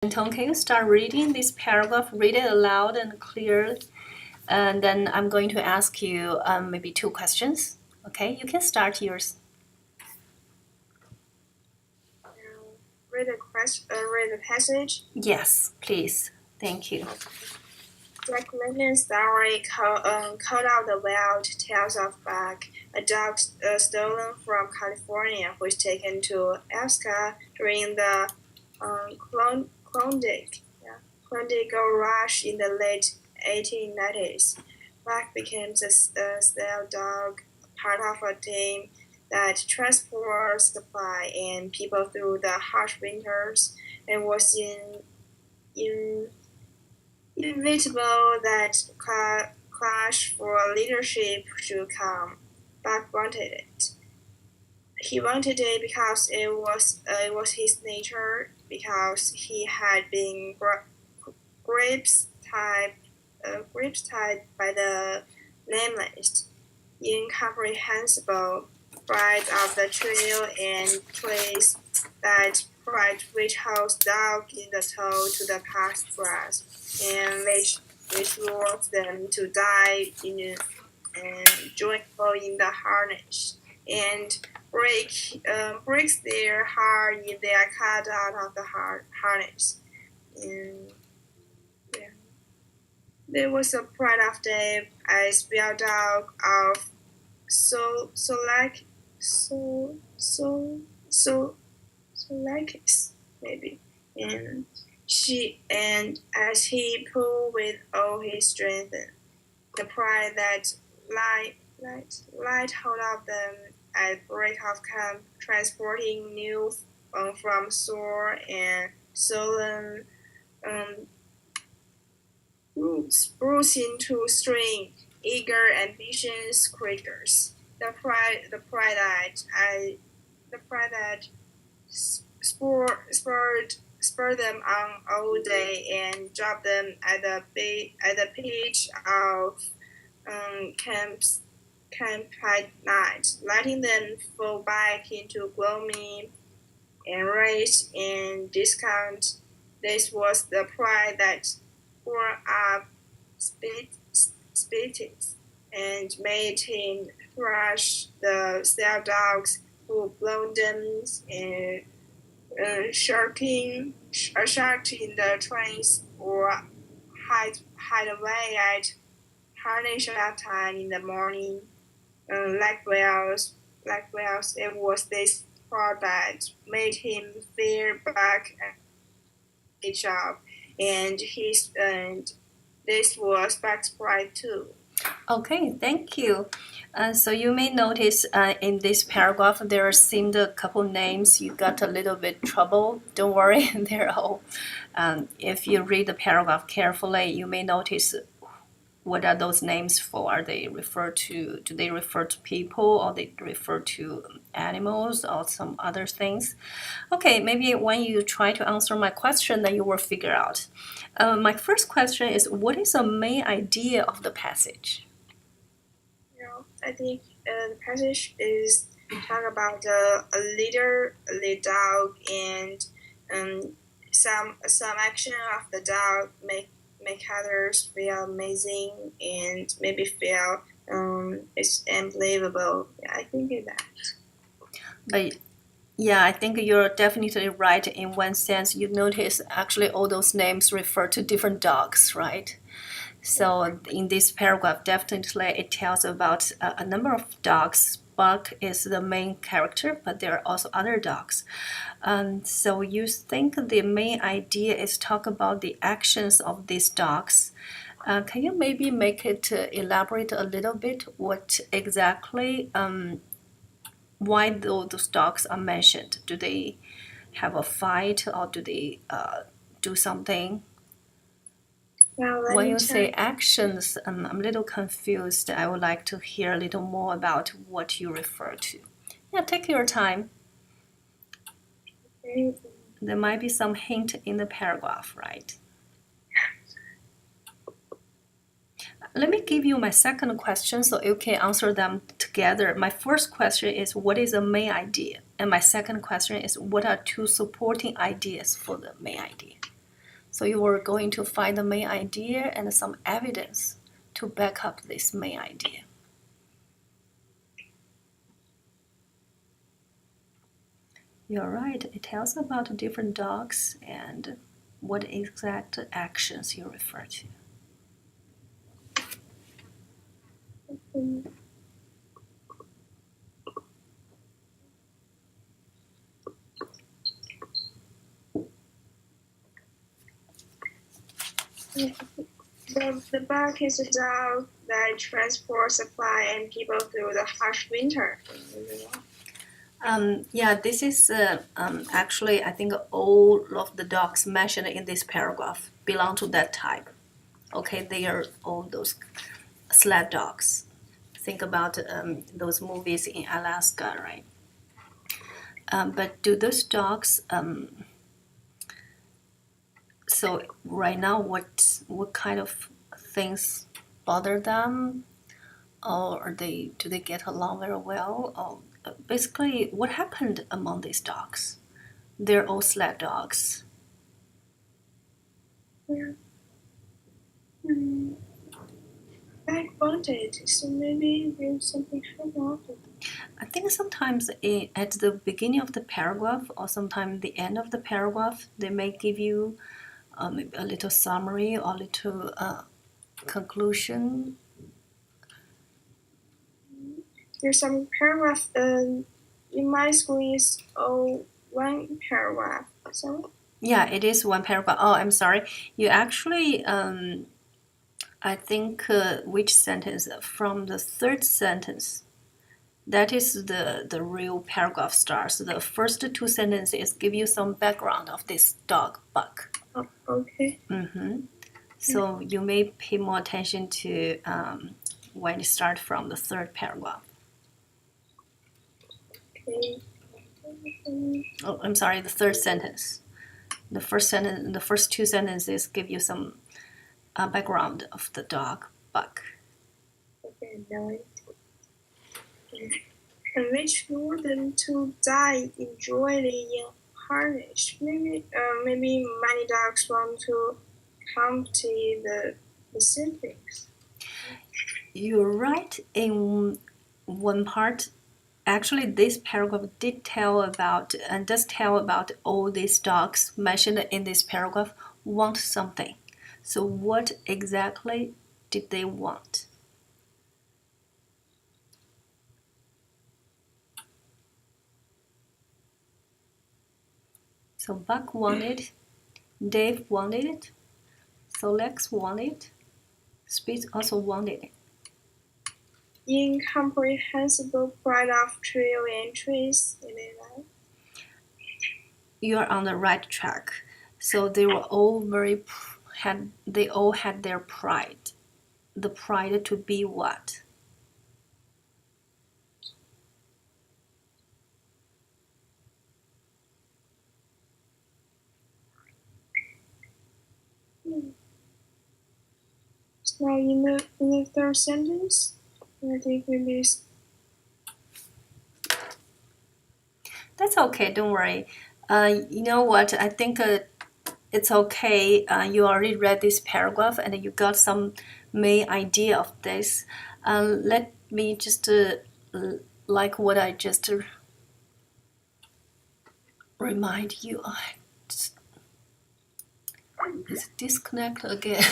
Tom, can you start reading this paragraph? Read it aloud and clear. And then I'm going to ask you maybe 2 questions. Okay, you can start yours. Read the passage. Yes, please. Thank you. Jack London's story called Out the Wild tells of Buck, a dog stolen from California, which taken to Alaska during the Klondike Gold Rush in the late 1890s. Buck became a stale dog, part of a team that transports supply and people through the harsh winters, and was inevitable that clash for leadership should come. Buck wanted it. He wanted it because it was his nature, because he had been grips tied by the nameless, incomprehensible pride of the trail and trace that pride which holds dog in the toe to the past grass, and which lures them to die joyful in the harness, and breaks their heart if they are cut out of the harness. And yeah. There was a pride of them as wild dog of Solakis, maybe, and as he pulled with all his strength, the pride that light hold of them at break of camp, transporting new from sore and sullen roots into string, eager, ambitious creatures. The pride that spurred them on all day and dropped them at the pitch of camp at night, letting them fall back into gloomy enraged and discount. This was the pride that bore up spirits and made him thrash the stale dogs who blown them and sharking in the trains or hide away at harness time in the morning. Like whales, it was this part that made him fear back a job, and this was Buck's pride too. Okay, thank you. So you may notice in this paragraph there seemed a couple names you got a little bit trouble. Don't worry, they're all. If you read the paragraph carefully, you may notice what are those names for? Are they refer to? Do they refer to people, or they refer to animals, or some other things? Okay, maybe when you try to answer my question, then you will figure out. My first question is, what is the main idea of the passage? I think the passage is talk about a leader, lead dog, and some action of the dog make others feel amazing and maybe feel it's unbelievable. Yeah, I think that. But yeah, I think you're definitely right in one sense. You notice actually all those names refer to different dogs, right? So in this paragraph, definitely it tells about a number of dogs. Buck is the main character, but there are also other dogs. So you think the main idea is talk about the actions of these dogs. Can you maybe make it elaborate a little bit what exactly, why those dogs are mentioned? Do they have a fight or do they do something? Well, When you say actions, I'm a little confused. I would like to hear a little more about what you refer to. Yeah, take your time. There might be some hint in the paragraph, right? Let me give you my second question so you can answer them together. My first question is, what is the main idea? And my second question is, what are 2 supporting ideas for the main idea? So you are going to find the main idea and some evidence to back up this main idea. You're right, it tells about different dogs and what exact actions you refer to. The bug is a dog that transports supply and people through the harsh winter. Yeah, this is actually, I think all of the dogs mentioned in this paragraph belong to that type. Okay, they are all those sled dogs. Think about those movies in Alaska, right? But do those dogs, so right now, what kind of things bother them? Or do they get along very well? Or basically, what happened among these dogs? They're all sled dogs. Yeah. I wanted, so maybe there's something about it. I think sometimes at the beginning of the paragraph or sometimes the end of the paragraph, they may give you maybe a little summary or a little conclusion. There's some paragraph in my school is one paragraph. So Yeah, it is one paragraph. Oh, I'm sorry. You actually, I think, which sentence? From the third sentence. That is the real paragraph starts. The first two sentences give you some background of this dog Buck. oh, okay. So you may pay more attention to when you start from the third paragraph. Okay. Oh, I'm sorry, the third sentence. The first two sentences give you some background of the dog Buck. Okay, now it. Enrich them to die enjoying in harness. Maybe many dogs want to accompany the siblings. You're right in one part. Actually, this paragraph does tell about all these dogs mentioned in this paragraph want something. So what exactly did they want? So Buck wanted it, Dave wanted it, so Lex wanted it, Spitz also wanted it. Incomprehensible pride of trail entries. You are on the right track. So they were all they all had their pride. The pride to be what? Now in the third sentence, I think maybe That's okay, don't worry. You know what? I think it's okay. You already read this paragraph and you got some main idea of this. Let me just like what I just remind you. It's disconnect again.